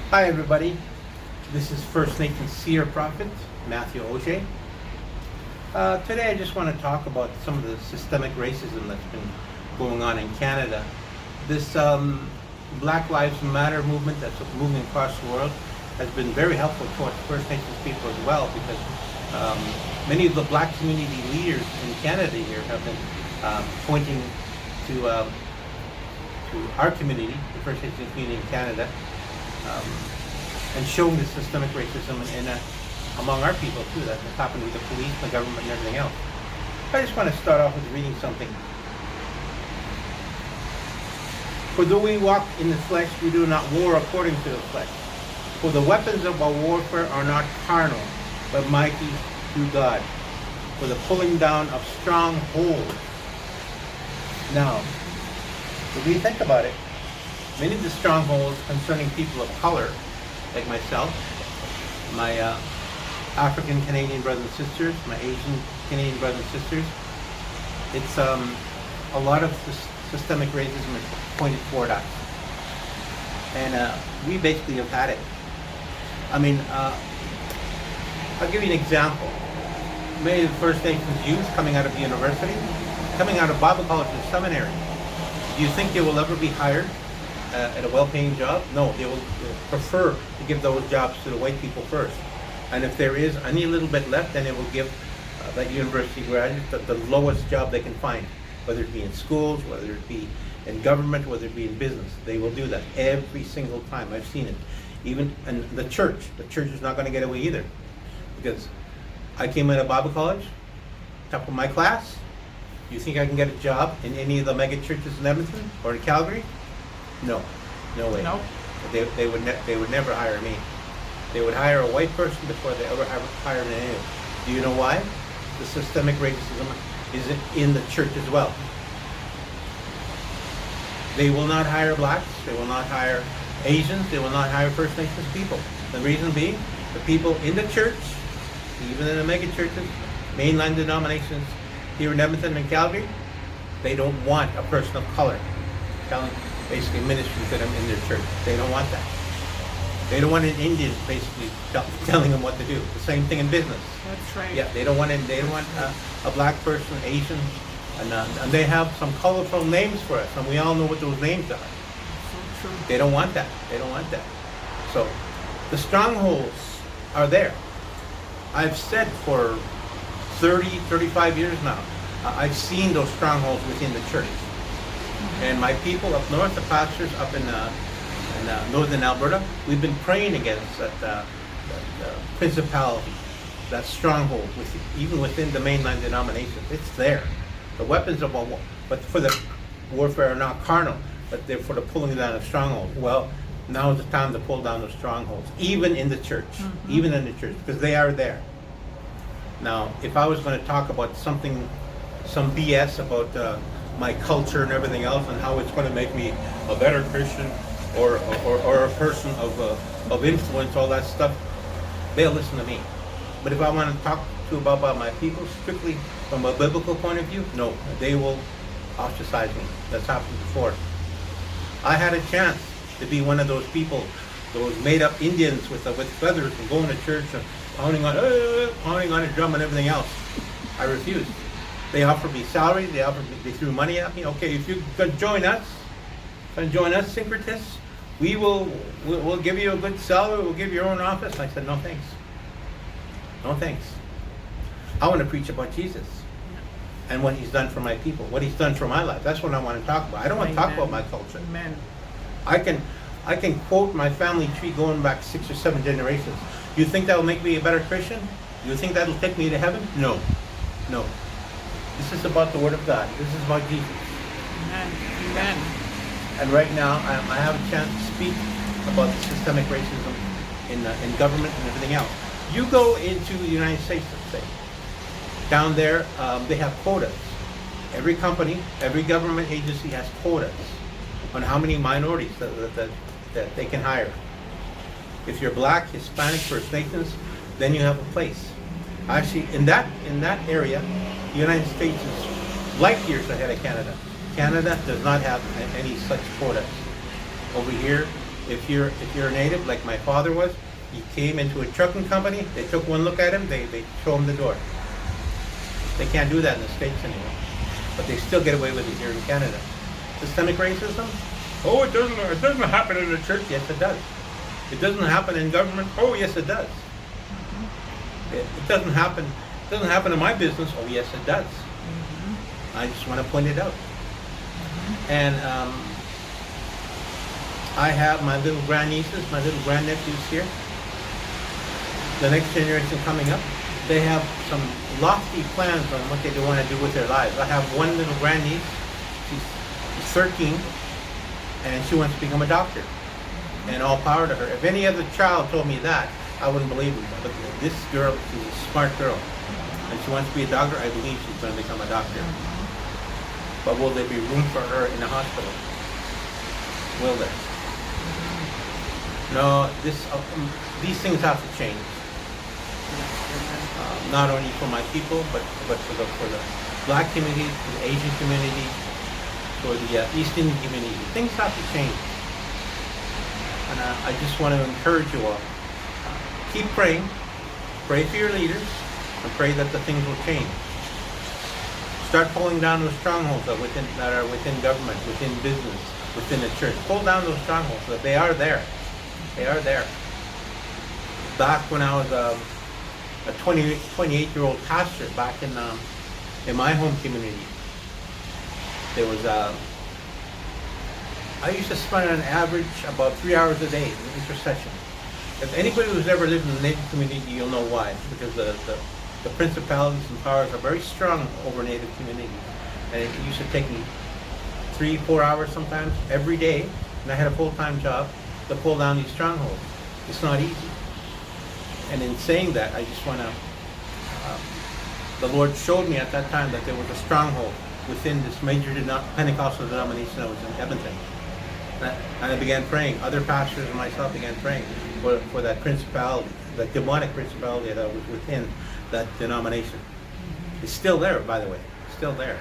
Hi everybody, this is First Nations Seer Prophet, Matthew Auger. Today I just want to talk about some of the systemic racism that's been going on in Canada. This Black Lives Matter movement that's moving across the world has been very helpful towards First Nations people as well, because many of the black community leaders in Canada here have been pointing to our community, the First Nations community in Canada, and showing the systemic racism among our people too, that's happened with the police, the government, and everything else. I just want to start off with reading something. For though we walk in the flesh, we do not war according to the flesh. For the weapons of our warfare are not carnal, but mighty through God, for the pulling down of strongholds. Now, if we think about it, many of the strongholds concerning people of color, like myself, my African Canadian brothers and sisters, my Asian Canadian brothers and sisters, it's a lot of systemic racism is pointed toward us, and we basically have had it. I mean, I'll give you an example. Many of the First Nations youth coming out of university, coming out of Bible college and seminary, do you think they will ever be hired at a well-paying job? No, they will prefer to give those jobs to the white people first. And if there is any little bit left, then it will give that university graduate the lowest job they can find, whether it be in schools, whether it be in government, whether it be in business. They will do that every single time. I've seen it. Even in the church is not going to get away either. Because I came out of Bible college, top of my class. Do you think I can get a job in any of the mega churches in Edmonton or in Calgary? No, no way. No. They would never hire me. They would hire a white person before they ever hire an Indian. Do you know why? The systemic racism is in the church as well. They will not hire blacks. They will not hire Asians. They will not hire First Nations people. The reason being, the people in the church, even in the mega churches, mainline denominations here in Edmonton and Calgary, they don't want a person of color basically ministering to them in their church. They don't want that. They don't want an Indian basically telling them what to do. The same thing in business. That's right. Yeah, they don't want a black person, Asian, and they have some colorful names for us, and we all know what those names are. So true. They don't want that. They don't want that. So the strongholds are there. I've said for 30, 35 years now, I've seen those strongholds within the church. And my people up north, the pastors up in northern Alberta, we've been praying against that principality, that stronghold, even within the mainline denominations. It's there. The weapons of war, but for the warfare are not carnal, but they're for the pulling down of strongholds. Well, now is the time to pull down those strongholds, even in the church, even in the church, because they are there. Now, if I was going to talk about some BS about my culture and everything else, and how it's going to make me a better Christian or a person of influence, all that stuff, they'll listen to me. But if I want to talk about my people strictly from a biblical point of view, no, they will ostracize me. That's happened before. I had a chance to be one of those people, those made-up Indians with feathers and going to church and pounding on a drum and everything else. I refused. They offered me salary. They threw money at me. Okay, if you can join us, syncretists, we'll give you a good salary. We'll give you your own office. I said, no thanks. No thanks. I want to preach about Jesus and what He's done for my people, what He's done for my life. That's what I want to talk about. I don't want to talk about my culture. Amen. I can quote my family tree going back 6 or 7 generations. You think that will make me a better Christian? You think that will take me to heaven? No. No. This is about the Word of God. This is about Jesus. Amen. Amen. And right now, I have a chance to speak about the systemic racism in government and everything else. You go into the United States, let's say. Down there, they have quotas. Every company, every government agency has quotas on how many minorities that they can hire. If you're black, Hispanic, First Nations, then you have a place. Actually, in that area, the United States is light years ahead of Canada. Canada does not have any such quotas. Over here, If you're a native, like my father was, he came into a trucking company, they took one look at him, they show him the door. They can't do that in the States anymore. But they still get away with it here in Canada. Systemic racism? Oh, it doesn't happen in the church. Yes, it does. It doesn't happen in government. Oh, yes, it does. It doesn't happen in my business. Oh, yes, it does. I just want to point it out. And I have my little grandnieces, my little grandnephews here. The next generation coming up, they have some lofty plans on what they want to do with their lives. I have one little grandniece, she's 13, and she wants to become a doctor. And all power to her. If any other child told me that, I wouldn't believe them. But this girl is a smart girl, and she wants to be a doctor. I believe she's going to become a doctor. But will there be room for her in the hospital? Will there? No. These things have to change. Not only for my people, but for the Black community, for the Asian community, for the East Indian community. Things have to change. And I just want to encourage you all. Keep praying. Pray for your leaders, and pray that the things will change. Start pulling down those strongholds that are within government, within business, within the church. Pull down those strongholds. That they are there. They are there. Back when I was a 28-year-old pastor back in my home community, there was I used to spend on average about 3 hours a day in intercession. If anybody who's ever lived in the Native community, you'll know why. Because the principalities and powers are very strong over Native communities. And it used to take me 3-4 hours sometimes every day, and I had a full-time job to pull down these strongholds. It's not easy. And in saying that, I just want to, the Lord showed me at that time that there was a stronghold within this major Pentecostal denomination that was in Edmonton. And I began praying. Other pastors and myself began praying for that principality, that demonic principality that was within that denomination. It's still there, by the way. It's still there.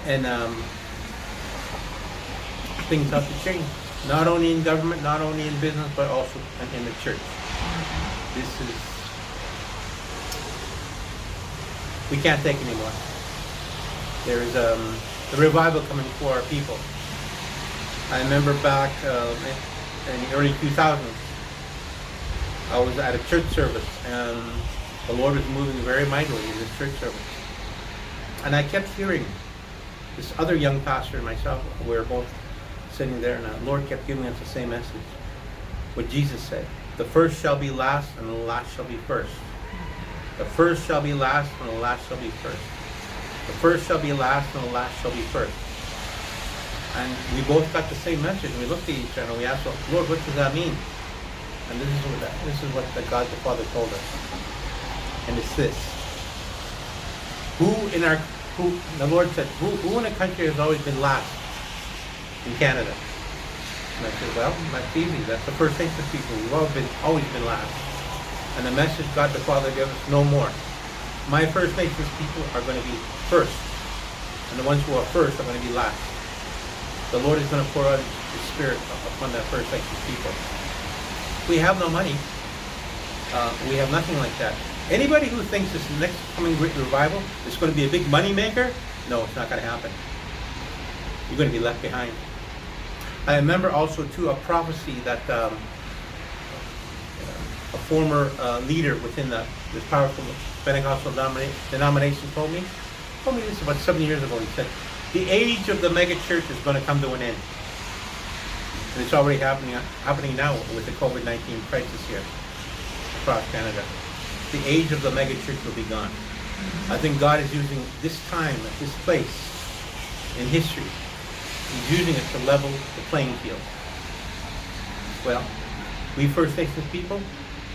And things have to change. Not only in government, not only in business, but also in the church. We can't take anymore. There is a revival coming for our people. I remember back in the early 2000s, I was at a church service, and the Lord was moving very mightily in this church service. And I kept hearing this other young pastor and myself, we were both sitting there, and the Lord kept giving us the same message. What Jesus said, the first shall be last, and the last shall be first. The first shall be last, and the last shall be first. The first shall be last, and the last shall be first. And we both got the same message. We looked at each other and we asked, Lord, what does that mean? And this is what the God the Father told us. And it's this. The Lord said, who in a country has always been last? In Canada. And I said, well, that's easy. That's the First Nations people. We've always been last. And the message God the Father gave us, no more. My First Nations people are going to be first. And the ones who are first are going to be last. The Lord is going to pour out His Spirit upon the First Nations people. We have no money. We have nothing like that. Anybody who thinks this next coming revival is going to be a big money maker, no, it's not going to happen. You're going to be left behind. I remember also too a prophecy that a former leader within this powerful Pentecostal denomination told me this about 7 years ago. He said, the age of the mega church is going to come to an end. And it's already happening now with the COVID-19 crisis here across Canada. The age of the mega church will be gone. I think God is using this time, this place in history, He's using it to level the playing field. Well, we First Nations people,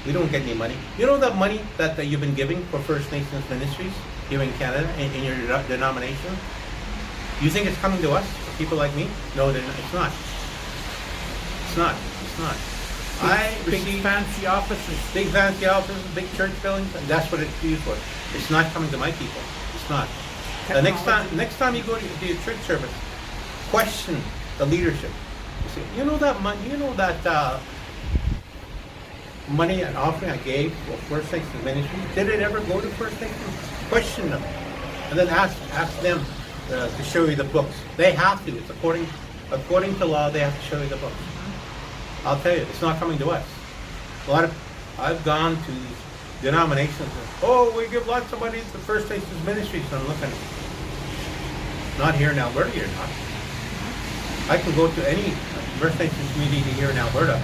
we don't get any money. You know that money that you've been giving for First Nations ministries here in Canada, in your denomination? You think it's coming to us, for people like me? No, it's not. It's not. It's not. Big fancy offices. Big fancy offices, big church buildings, and that's what it's used for. It's not coming to my people. It's not. The next time you go to your church service, question the leadership. You say, you know that money, money and offering I gave for First Nations Ministry, did it ever go to First Nations? Question them. And then ask them to show you the books. They have to. It's according to law, they have to show you the books. I'll tell you, it's not coming to us. I've gone to denominations and, oh, we give lots of money to First Nations Ministries. And I'm looking, not here in Alberta, you're not. I can go to any First Nations community here in Alberta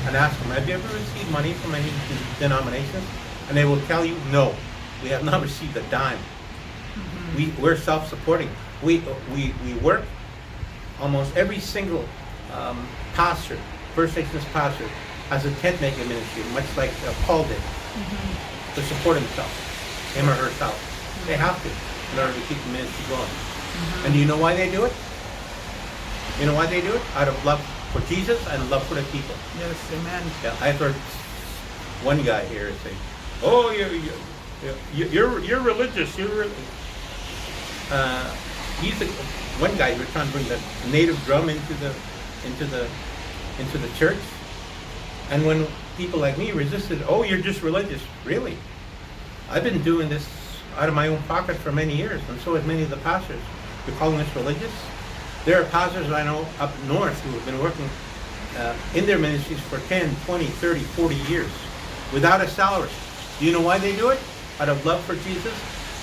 and ask them, have you ever received money from any denominations? And they will tell you, no, we have not received a dime. We're self-supporting. We work, almost every single pastor, First Nations pastor, has a tent making ministry, much like Paul did, to support himself, him or herself. They have to, in order to keep the ministry going. And do you know why they do it? You know why they do it? Out of love for Jesus and love for the people. Yes, amen. Yeah, I've heard one guy here say, "Oh, you're religious. One guy who was trying to bring the native drum into the church, and when people like me resisted, oh, you're just religious. Really? I've been doing this out of my own pocket for many years, and so have many of the pastors. You're calling us religious? There are pastors I know up north who have been working in their ministries for 10, 20, 30, 40 years without a salary. Do you know why they do it? Out of love for Jesus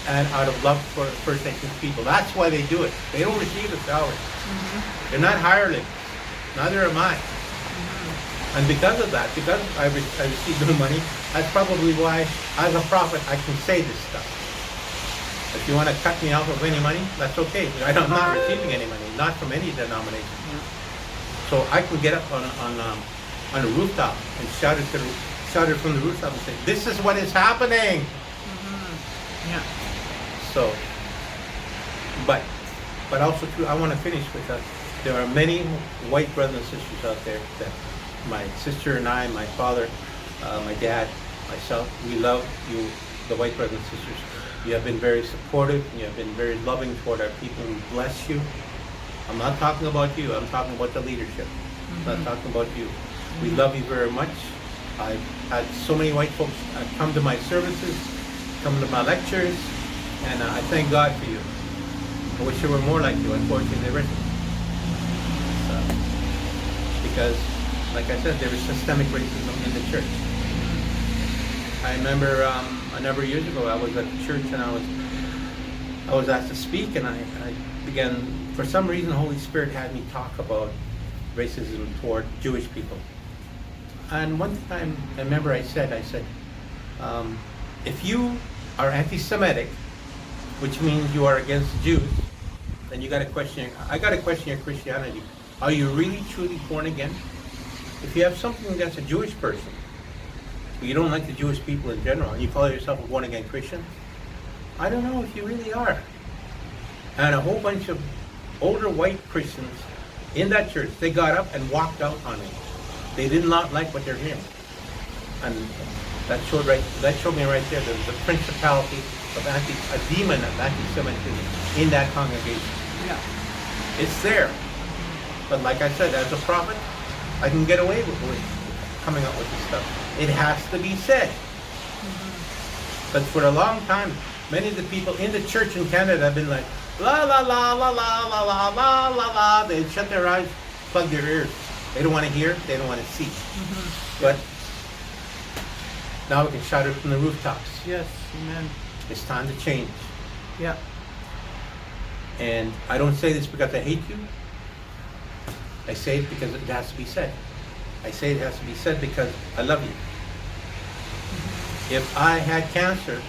and out of love for First Nations people. That's why they do it. They don't receive a salary. They're not hirelings. Neither am I. And because of that, because I receive no money, that's probably why, as a prophet, I can say this stuff. If you want to cut me off of any money, that's okay. I'm not receiving any money, not from any denomination. So I can get up on a rooftop and shout it from the rooftop and say, "This is what is happening." Yeah. So, but also too, I want to finish with that. There are many white brothers and sisters out there that my sister and I, my father, my dad, myself, we love you, the white brothers and sisters. You have been very supportive. You have been very loving toward our people. We bless you. I'm not talking about you. I'm talking about the leadership. I'm not talking about you. We love you very much. I've had so many white folks come to my services, come to my lectures, and I thank God for you. I wish there were more like you. Unfortunately, there isn't. Because, like I said, there is systemic racism in the church. I remember a number of years ago, I was at the church and I was asked to speak, and I began, for some reason, the Holy Spirit had me talk about racism toward Jewish people. And one time, I remember I said, if you are anti-Semitic, which means you are against Jews, then I got to question your Christianity. Are you really truly born again? If you have something against a Jewish person, but you don't like the Jewish people in general, and you call yourself a born again Christian, I don't know if you really are. And a whole bunch of older white Christians in that church, they got up and walked out on me. They did not like what they're hearing. And that showed me right there, there was a principality of a demon of anti-Semitism in that congregation. Yeah. It's there. But like I said, as a prophet, I can get away with coming up with this stuff. It has to be said. But for a long time, many of the people in the church in Canada have been like, la la la la la la la la la la. They shut their eyes, plug their ears. They don't want to hear, they don't want to see. But now we can shout it from the rooftops. Yes, amen. It's time to change. Yeah. And I don't say this because I hate you. I say it because it has to be said. I say it has to be said because I love you. If I had cancer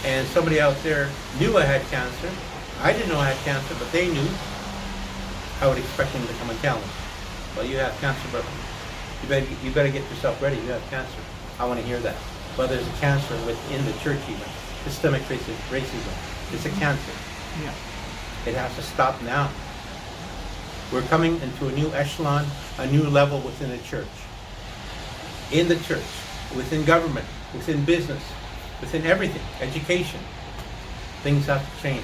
and somebody out there knew I had cancer, I didn't know I had cancer, but they knew, I would expect them to come and tell me, well, you have cancer, brother. You better get yourself ready. You have cancer. I want to hear that. Well, there's a cancer within the church even. Systemic racism. It's a cancer. Yeah. It has to stop now. We're coming into a new echelon, a new level within the church. In the church, within government, within business, within everything, education. Things have to change.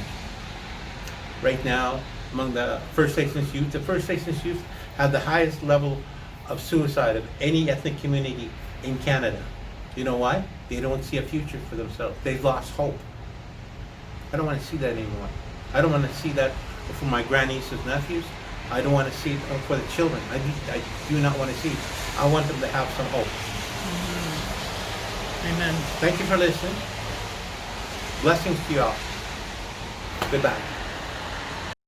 Right now, among the First Nations youth have the highest level of suicide of any ethnic community in Canada. You know why? They don't see a future for themselves. They've lost hope. I don't want to see that anymore. I don't want to see that for my grandnieces, nephews. I don't want to see it for the children. I do not want to see it. I want them to have some hope. Amen. Thank you for listening. Blessings to you all. Goodbye.